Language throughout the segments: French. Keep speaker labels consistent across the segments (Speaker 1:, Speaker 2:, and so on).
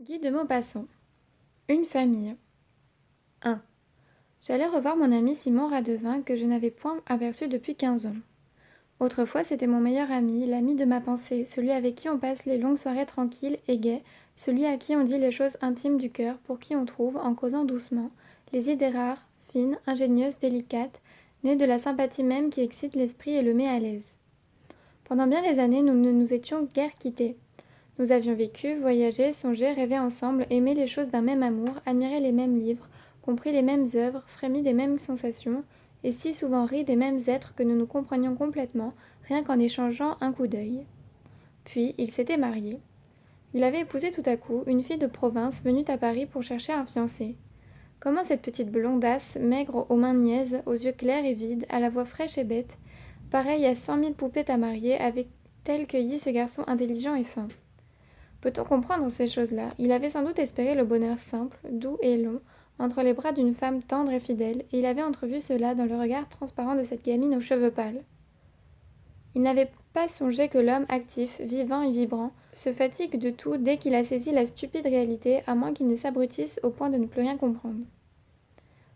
Speaker 1: Guy de Maupassant. Une famille. 1. J'allais revoir mon ami Simon Radevin que je n'avais point aperçu depuis 15 ans. Autrefois, c'était mon meilleur ami, l'ami de ma pensée, celui avec qui on passe les longues soirées tranquilles et gaies, celui à qui on dit les choses intimes du cœur, pour qui on trouve, en causant doucement, les idées rares, fines, ingénieuses, délicates, nées de la sympathie même qui excite l'esprit et le met à l'aise. Pendant bien des années, nous ne nous étions guère quittés. Nous avions vécu, voyagé, songé, rêvé ensemble, aimé les choses d'un même amour, admiré les mêmes livres, compris les mêmes œuvres, frémi des mêmes sensations, et si souvent ri des mêmes êtres que nous nous comprenions complètement, rien qu'en échangeant un coup d'œil. Puis il s'était marié. Il avait épousé tout à coup une fille de province venue à Paris pour chercher un fiancé. Comment cette petite blondasse, maigre aux mains niaises, aux yeux clairs et vides, à la voix fraîche et bête, pareille à 100 000 poupées à marier, avait-elle cueilli ce garçon intelligent et fin? Peut-on comprendre ces choses-là? Il avait sans doute espéré le bonheur simple, doux et long, entre les bras d'une femme tendre et fidèle, et il avait entrevu cela dans le regard transparent de cette gamine aux cheveux pâles. Il n'avait pas songé que l'homme actif, vivant et vibrant, se fatigue de tout dès qu'il a saisi la stupide réalité, à moins qu'il ne s'abrutisse au point de ne plus rien comprendre.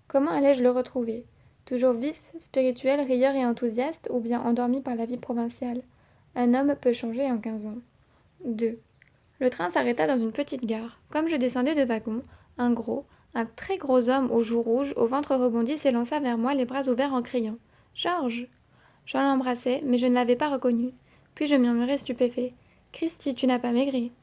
Speaker 1: Comment allais-je le retrouver? Toujours vif, spirituel, rieur et enthousiaste, ou bien endormi par la vie provinciale? Un homme peut changer en 15 ans. 2. Le train s'arrêta dans une petite gare. Comme je descendais de wagon, un très gros homme aux joues rouges, au ventre rebondi, s'élança vers moi, les bras ouverts en criant « Georges !» Je l'embrassai, mais je ne l'avais pas reconnu. Puis je murmurai stupéfait « Christi, tu n'as pas maigri !»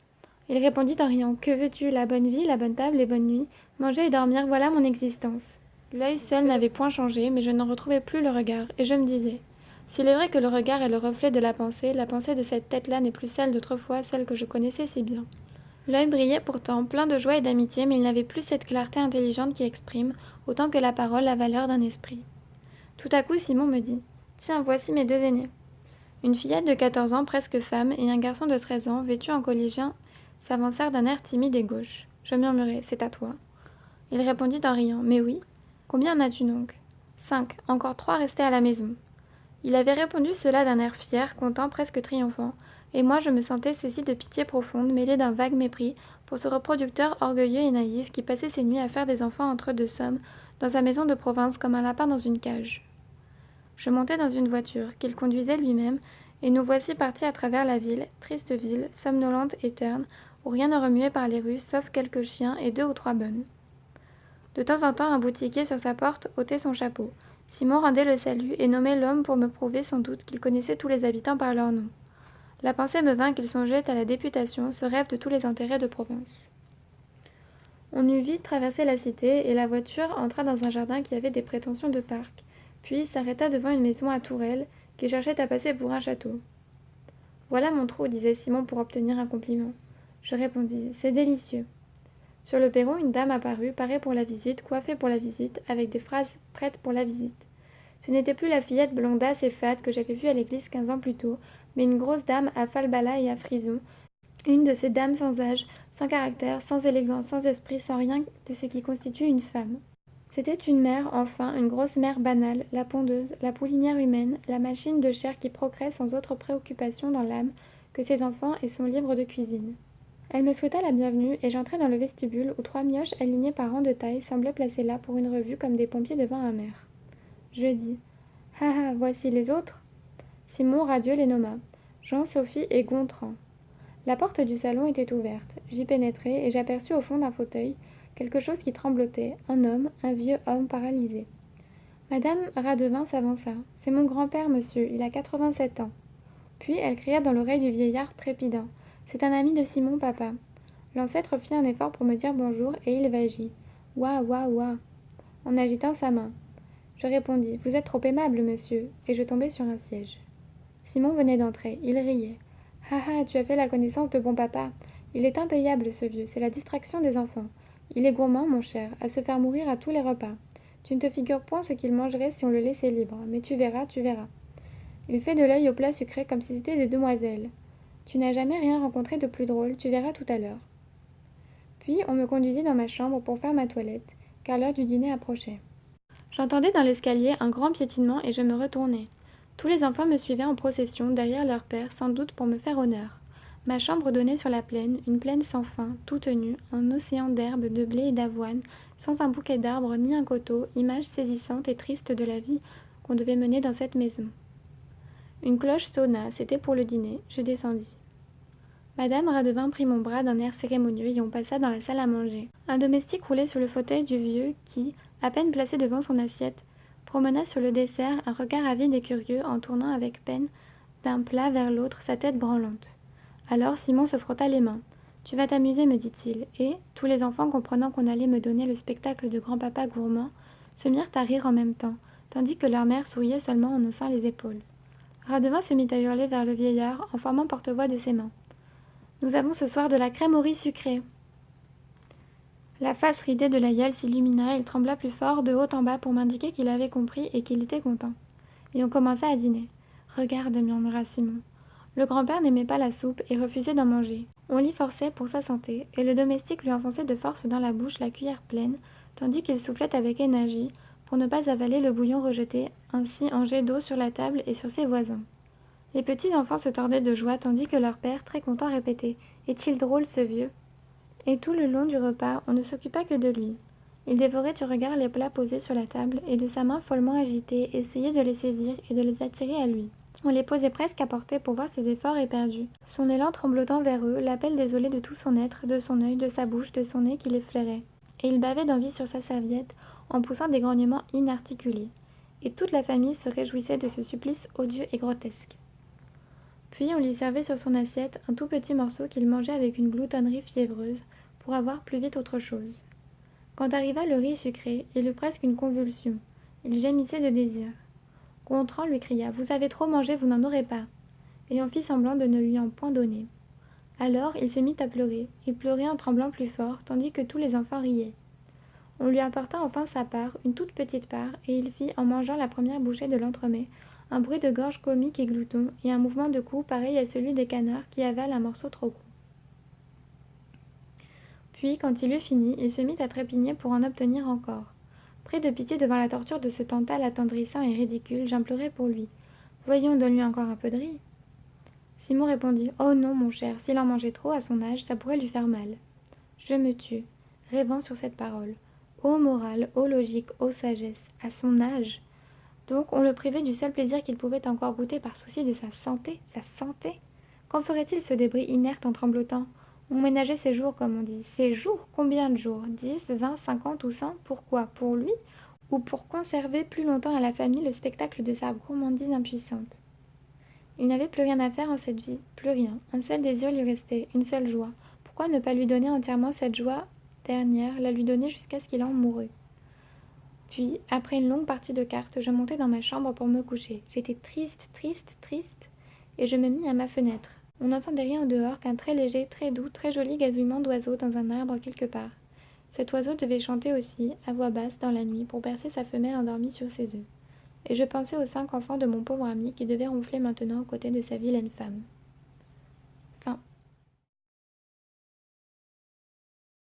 Speaker 1: Il répondit en riant « Que veux-tu? La bonne vie, la bonne table, les bonnes nuits, manger et dormir, voilà mon existence. » L'œil seul n'avait point changé, mais je n'en retrouvais plus le regard, et je me disais s'il est vrai que le regard est le reflet de la pensée de cette tête-là n'est plus celle d'autrefois, celle que je connaissais si bien. L'œil brillait pourtant, plein de joie et d'amitié, mais il n'avait plus cette clarté intelligente qui exprime, autant que la parole, la valeur d'un esprit. Tout à coup, Simon me dit « Tiens, voici mes deux aînés. » Une fillette de 14 ans, presque femme, et un garçon de 13 ans, vêtu en collégien, s'avancèrent d'un air timide et gauche. Je murmurai « C'est à toi. » Il répondit en riant « Mais oui. Combien en as-tu donc ? 5. Encore 3 restaient à la maison. » Il avait répondu cela d'un air fier, content, presque triomphant, et moi je me sentais saisie de pitié profonde, mêlée d'un vague mépris pour ce reproducteur orgueilleux et naïf qui passait ses nuits à faire des enfants entre deux sommes, dans sa maison de province comme un lapin dans une cage. Je montai dans une voiture, qu'il conduisait lui-même, et nous voici partis à travers la ville, triste ville, somnolente et terne, où rien ne remuait par les rues, sauf quelques chiens et 2 ou 3 bonnes. De temps en temps, un boutiquier sur sa porte ôtait son chapeau. Simon rendait le salut et nommait l'homme pour me prouver sans doute qu'il connaissait tous les habitants par leur nom. La pensée me vint qu'il songeait à la députation, ce rêve de tous les intérêts de province. On eut vite traversé la cité et la voiture entra dans un jardin qui avait des prétentions de parc, puis s'arrêta devant une maison à tourelles qui cherchait à passer pour un château. Voilà mon trou, disait Simon pour obtenir un compliment. Je répondis, c'est délicieux. Sur le perron, une dame apparut, parée pour la visite, coiffée pour la visite, avec des phrases prêtes pour la visite. Ce n'était plus la fillette blondasse et fade que j'avais vue à l'église 15 ans plus tôt, mais une grosse dame à falbala et à frison, une de ces dames sans âge, sans caractère, sans élégance, sans esprit, sans rien de ce qui constitue une femme. C'était une mère, enfin, une grosse mère banale, la pondeuse, la poulinière humaine, la machine de chair qui procrée sans autre préoccupation dans l'âme que ses enfants et son livre de cuisine. Elle me souhaita la bienvenue et j'entrai dans le vestibule où 3 mioches alignés par rang de taille semblaient placés là pour une revue comme des pompiers devant un maire. Je dis « Ah ah, voici les autres ?» Simon radieux les nomma. Jean, Sophie et Gontran. La porte du salon était ouverte. J'y pénétrai et j'aperçus au fond d'un fauteuil quelque chose qui tremblotait, un homme, un vieux homme paralysé. Madame Radevin s'avança. « C'est mon grand-père, monsieur, il a 87 ans. » Puis elle cria dans l'oreille du vieillard trépidant. « C'est un ami de Simon, papa. » L'ancêtre fit un effort pour me dire bonjour et il vagit. « Ouah, ouah, ouah !» en agitant sa main. Je répondis « Vous êtes trop aimable, monsieur » et je tombai sur un siège. Simon venait d'entrer. Il riait. « Ah ah, tu as fait la connaissance de bon papa. Il est impayable, ce vieux. C'est la distraction des enfants. Il est gourmand, mon cher, à se faire mourir à tous les repas. Tu ne te figures point ce qu'il mangerait si on le laissait libre. Mais tu verras, tu verras. Il fait de l'œil au plat sucré comme si c'était des demoiselles. Tu n'as jamais rien rencontré de plus drôle, tu verras tout à l'heure. » Puis on me conduisit dans ma chambre pour faire ma toilette, car l'heure du dîner approchait. J'entendais dans l'escalier un grand piétinement et je me retournai. Tous les enfants me suivaient en procession derrière leur père, sans doute pour me faire honneur. Ma chambre donnait sur la plaine, une plaine sans fin, toute nue, un océan d'herbes, de blé et d'avoine, sans un bouquet d'arbres ni un coteau, image saisissante et triste de la vie qu'on devait mener dans cette maison. Une cloche sonna, c'était pour le dîner, je descendis. Madame Radevin prit mon bras d'un air cérémonieux et on passa dans la salle à manger. Un domestique roulait sur le fauteuil du vieux qui, à peine placé devant son assiette, promena sur le dessert un regard avide et curieux en tournant avec peine d'un plat vers l'autre sa tête branlante. Alors Simon se frotta les mains. « Tu vas t'amuser, me dit-il, et, tous les enfants comprenant qu'on allait me donner le spectacle de grand-papa gourmand, se mirent à rire en même temps, tandis que leur mère souriait seulement en haussant les épaules. Radevin se mit à hurler vers le vieillard en formant porte-voix de ses mains. « Nous avons ce soir de la crème au riz sucré !» La face ridée de l'aïeul s'illumina, il trembla plus fort de haut en bas pour m'indiquer qu'il avait compris et qu'il était content. Et on commença à dîner. « Regarde, murmura Simon. » Le grand-père n'aimait pas la soupe et refusait d'en manger. On l'y forçait pour sa santé, et le domestique lui enfonçait de force dans la bouche la cuillère pleine, tandis qu'il soufflait avec énergie pour ne pas avaler le bouillon rejeté, ainsi en jet d'eau sur la table et sur ses voisins. Les petits enfants se tordaient de joie, tandis que leur père, très content, répétait « Est-il drôle, ce vieux ?» Et tout le long du repas, on ne s'occupa que de lui. Il dévorait du regard les plats posés sur la table, et de sa main follement agitée, essayait de les saisir et de les attirer à lui. On les posait presque à portée pour voir ses efforts éperdus. Son élan tremblotant vers eux, l'appel désolé de tout son être, de son œil, de sa bouche, de son nez qui les flairait. Et il bavait d'envie sur sa serviette, en poussant des grognements inarticulés. Et toute la famille se réjouissait de ce supplice odieux et grotesque. Puis on lui servait sur son assiette un tout petit morceau qu'il mangeait avec une gloutonnerie fiévreuse, pour avoir plus vite autre chose. Quand arriva le riz sucré, il eut presque une convulsion. Il gémissait de désir. Gontran lui cria « Vous avez trop mangé, vous n'en aurez pas !» Et on fit semblant de ne lui en point donner. Alors il se mit à pleurer. Il pleurait en tremblant plus fort, tandis que tous les enfants riaient. On lui apporta enfin sa part, une toute petite part, et il fit, en mangeant la première bouchée de l'entremets, un bruit de gorge comique et glouton, et un mouvement de cou pareil à celui des canards qui avalent un morceau trop gros. Puis, quand il eut fini, il se mit à trépigner pour en obtenir encore. Pris de pitié devant la torture de ce tantale attendrissant et ridicule, j'implorai pour lui. « Voyons, donne-lui encore un peu de riz. » Simon répondit « Oh non, mon cher, s'il en mangeait trop à son âge, ça pourrait lui faire mal. » Je me tus, rêvant sur cette parole. Ô morale, ô logique, ô sagesse, à son âge. Donc on le privait du seul plaisir qu'il pouvait encore goûter par souci de sa santé, Qu'en ferait-il ce débris inerte en tremblotant? On ménageait ses jours, comme on dit. Ses jours? Combien de jours? 10, 20, 50 ou 100? Pourquoi? Pour lui? Ou pour conserver plus longtemps à la famille le spectacle de sa gourmandise impuissante? Il n'avait plus rien à faire en cette vie, plus rien. Un seul désir lui restait, une seule joie. Pourquoi ne pas lui donner entièrement cette joie dernière, la lui donner jusqu'à ce qu'il en mourût? Puis, après une longue partie de cartes, je montai dans ma chambre pour me coucher. J'étais triste, et je me mis à ma fenêtre. On n'entendait rien au dehors qu'un très léger, très doux, très joli gazouillement d'oiseau dans un arbre quelque part. Cet oiseau devait chanter aussi, à voix basse, dans la nuit, pour bercer sa femelle endormie sur ses œufs. Et je pensais aux 5 enfants de mon pauvre ami qui devaient ronfler maintenant aux côtés de sa vilaine femme.